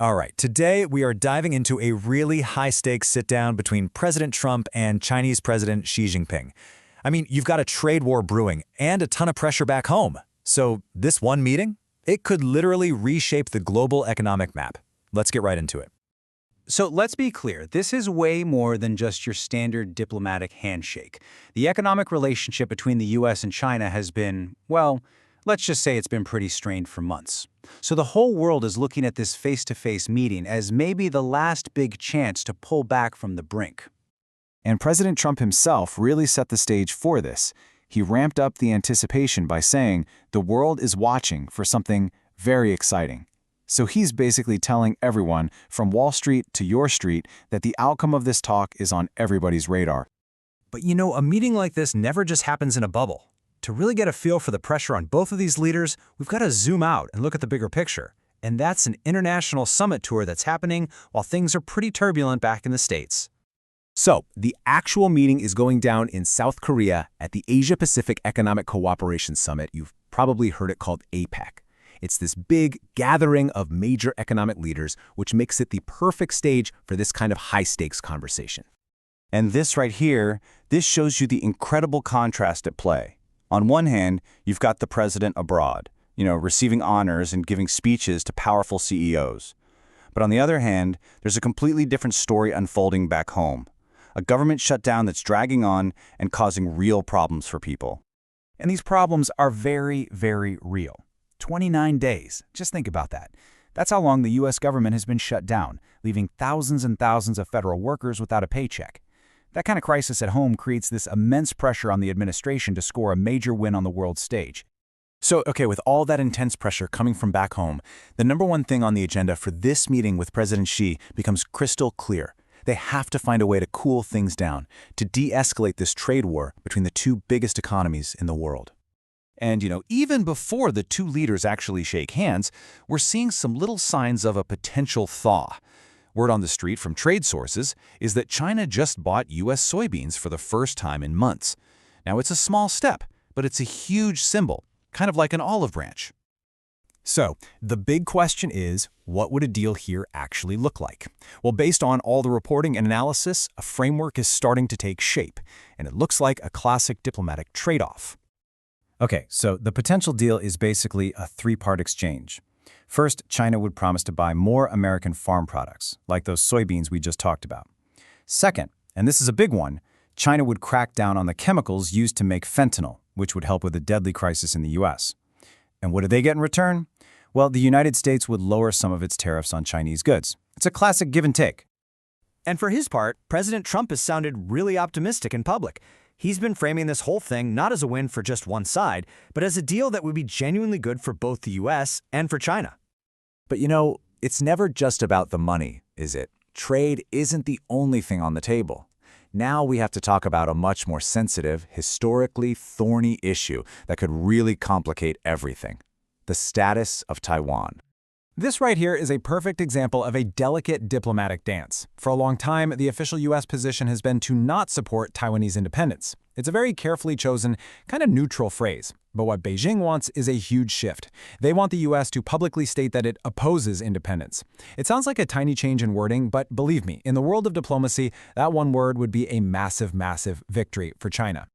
All right, today we are diving into a really high-stakes sit-down between President Trump and Chinese President Xi Jinping. I mean, you've got a trade war brewing and a ton of pressure back home. So this one meeting, it could literally reshape the global economic map. Let's get right into it. So let's be clear, this is way more than just your standard diplomatic handshake. The economic relationship between the US and China has been, well, let's just say it's been pretty strained for months. So the whole world is looking at this face-to-face meeting as maybe the last big chance to pull back from the brink. And President Trump himself really set the stage for this. He ramped up the anticipation by saying the world is watching for something very exciting. So he's basically telling everyone, from Wall Street to your street, that the outcome of this talk is on everybody's radar. But you know, a meeting like this never just happens in a bubble. To really get a feel for the pressure on both of these leaders, we've got to zoom out and look at the bigger picture. And that's an international summit tour that's happening while things are pretty turbulent back in the States. So, the actual meeting is going down in South Korea at the Asia-Pacific Economic Cooperation Summit. You've probably heard it called APEC. It's this big gathering of major economic leaders, which makes it the perfect stage for this kind of high-stakes conversation. And this right here, this shows you the incredible contrast at play. On one hand, you've got the president abroad, receiving honors and giving speeches to powerful CEOs. But on the other hand, there's a completely different story unfolding back home. A government shutdown that's dragging on and causing real problems for people. And these problems are very, very real. 29 days. Just think about that. That's how long the U.S. government has been shut down, leaving thousands and thousands of federal workers without a paycheck. That kind of crisis at home creates this immense pressure on the administration to score a major win on the world stage. So, with all that intense pressure coming from back home, the number one thing on the agenda for this meeting with President Xi becomes crystal clear. They have to find a way to cool things down, to de-escalate this trade war between the two biggest economies in the world. And, even before the two leaders actually shake hands, we're seeing some little signs of a potential thaw. Word on the street from trade sources is that China just bought U.S. soybeans for the first time in months. Now, it's a small step, but it's a huge symbol, kind of like an olive branch. So, the big question is, what would a deal here actually look like? Well, based on all the reporting and analysis, a framework is starting to take shape, and it looks like a classic diplomatic trade-off. Okay, so the potential deal is basically a three-part exchange. First, China would promise to buy more American farm products, like those soybeans we just talked about. Second, and this is a big one, China would crack down on the chemicals used to make fentanyl, which would help with the deadly crisis in the U.S. And what do they get in return? Well, the United States would lower some of its tariffs on Chinese goods. It's a classic give and take. And for his part, President Trump has sounded really optimistic in public. He's been framing this whole thing not as a win for just one side, but as a deal that would be genuinely good for both the U.S. and for China. But it's never just about the money, is it? Trade isn't the only thing on the table. Now we have to talk about a much more sensitive, historically thorny issue that could really complicate everything: the status of Taiwan. This right here is a perfect example of a delicate diplomatic dance. For a long time, the official U.S. position has been to not support Taiwanese independence. It's a very carefully chosen, kind of neutral phrase. But what Beijing wants is a huge shift. They want the U.S. to publicly state that it opposes independence. It sounds like a tiny change in wording, but believe me, in the world of diplomacy, that one word would be a massive, massive victory for China.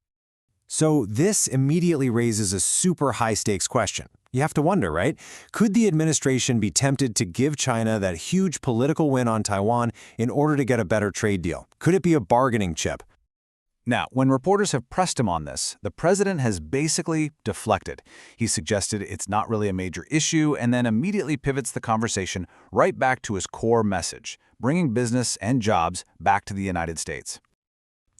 So this immediately raises a super high-stakes question. You have to wonder, right? Could the administration be tempted to give China that huge political win on Taiwan in order to get a better trade deal? Could it be a bargaining chip? Now, when reporters have pressed him on this, the president has basically deflected. He suggested it's not really a major issue and then immediately pivots the conversation right back to his core message, bringing business and jobs back to the United States.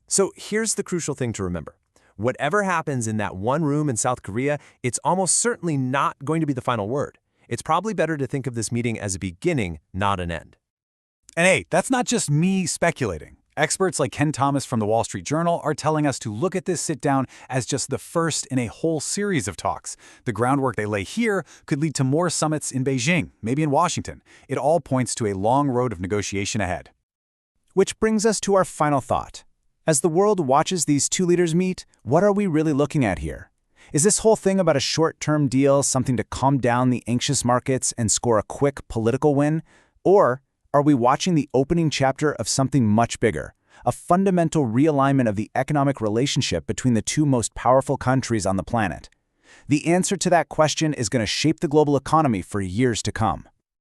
So here's the crucial thing to remember. Whatever happens in that one room in South Korea, it's almost certainly not going to be the final word. It's probably better to think of this meeting as a beginning, not an end. And hey, that's not just me speculating. Experts like Ken Thomas from the Wall Street Journal are telling us to look at this sit-down as just the first in a whole series of talks. The groundwork they lay here could lead to more summits in Beijing, maybe in Washington. It all points to a long road of negotiation ahead. Which brings us to our final thought. As the world watches these two leaders meet, what are we really looking at here? Is this whole thing about a short-term deal something to calm down the anxious markets and score a quick political win? Or are we watching the opening chapter of something much bigger, a fundamental realignment of the economic relationship between the two most powerful countries on the planet? The answer to that question is going to shape the global economy for years to come.